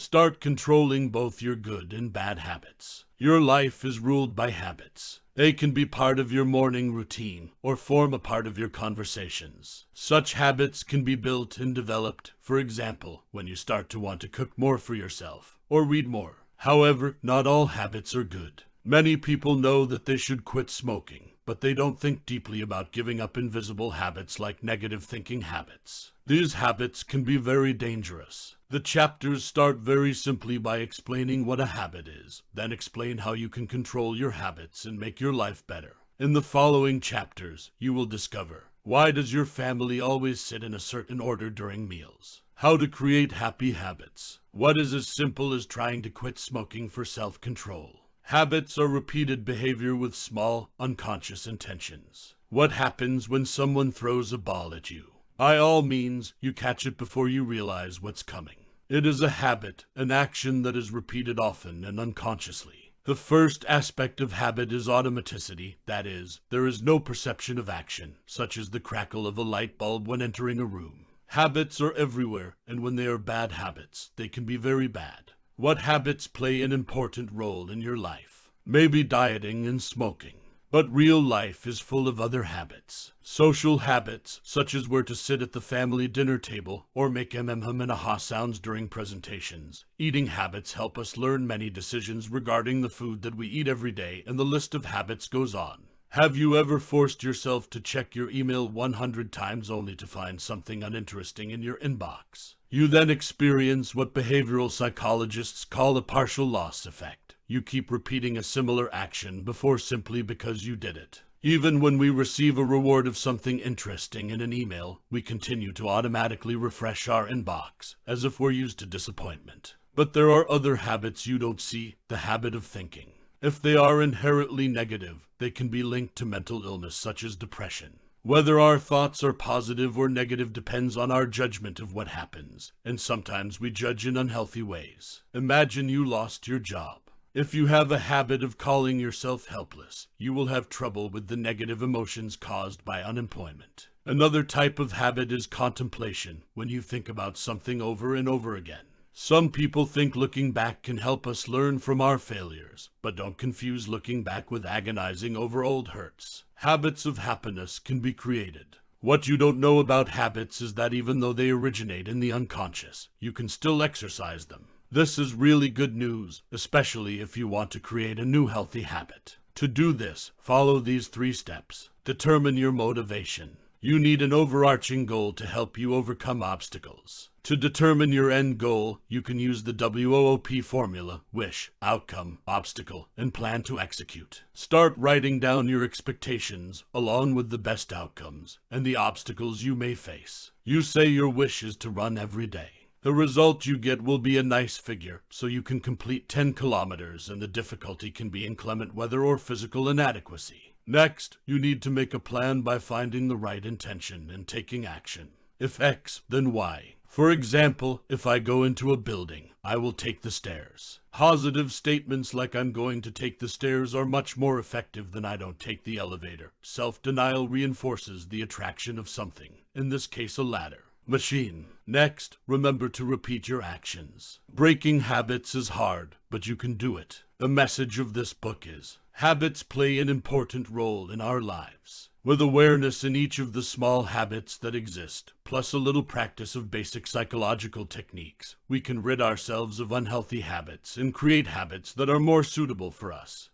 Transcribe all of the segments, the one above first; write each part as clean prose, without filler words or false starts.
Start controlling both your good and bad habits. Your life is ruled by habits. They can be part of your morning routine or form a part of your conversations. Such habits can be built and developed, for example, when you start to want to cook more for yourself or read more. However, not all habits are good. Many people know that they should quit smoking, but they don't think deeply about giving up invisible habits like negative thinking habits. These habits can be very dangerous. The chapters start very simply by explaining what a habit is, then explain how you can control your habits and make your life better. In the following chapters, you will discover why does your family always sit in a certain order during meals? How to create happy habits. What is as simple as trying to quit smoking for self-control? Habits are repeated behavior with small, unconscious intentions. What happens when someone throws a ball at you? By all means, you catch it before you realize what's coming. It is a habit, an action that is repeated often and unconsciously. The first aspect of habit is automaticity, that is, there is no perception of action, such as the crackle of a light bulb when entering a room. Habits are everywhere, and when they are bad habits, they can be very bad. What habits play an important role in your life? Maybe dieting and smoking. But real life is full of other habits. Social habits, such as where to sit at the family dinner table or make and aha sounds during presentations. Eating habits help us learn many decisions regarding the food that we eat every day, and the list of habits goes on. Have you ever forced yourself to check your email 100 times only to find something uninteresting in your inbox? You then experience what behavioral psychologists call a partial loss effect. You keep repeating a similar action before simply because you did it. Even when we receive a reward of something interesting in an email, we continue to automatically refresh our inbox, as if we're used to disappointment. But there are other habits you don't see, the habit of thinking. If they are inherently negative, they can be linked to mental illness such as depression. Whether our thoughts are positive or negative depends on our judgment of what happens, and sometimes we judge in unhealthy ways. Imagine you lost your job. If you have a habit of calling yourself helpless, you will have trouble with the negative emotions caused by unemployment. Another type of habit is contemplation, when you think about something over and over again. Some people think looking back can help us learn from our failures, but don't confuse looking back with agonizing over old hurts. Habits of happiness can be created. What you don't know about habits is that even though they originate in the unconscious, you can still exercise them. This is really good news, especially if you want to create a new healthy habit. To do this, follow these 3 steps. Determine your motivation. You need an overarching goal to help you overcome obstacles. To determine your end goal, you can use the WOOP formula: wish, outcome, obstacle, and plan to execute. Start writing down your expectations, along with the best outcomes, and the obstacles you may face. You say your wish is to run every day. The result you get will be a nice figure, so you can complete 10 kilometers, and the difficulty can be inclement weather or physical inadequacy. Next, you need to make a plan by finding the right intention and taking action. If X, then Y. For example, if I go into a building, I will take the stairs. Positive statements like I'm going to take the stairs are much more effective than I don't take the elevator. Self-denial reinforces the attraction of something, in this case a ladder. Machine. Next, remember to repeat your actions. Breaking habits is hard, but you can do it. The message of this book is, habits play an important role in our lives. With awareness in each of the small habits that exist, plus a little practice of basic psychological techniques, we can rid ourselves of unhealthy habits and create habits that are more suitable for us.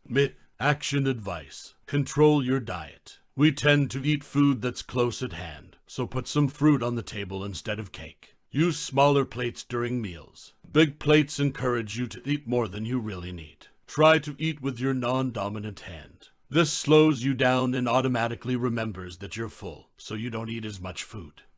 Action advice. Control your diet. We tend to eat food that's close at hand, so put some fruit on the table instead of cake. Use smaller plates during meals. Big plates encourage you to eat more than you really need. Try to eat with your non-dominant hand. This slows you down and automatically remembers that you're full, so you don't eat as much food.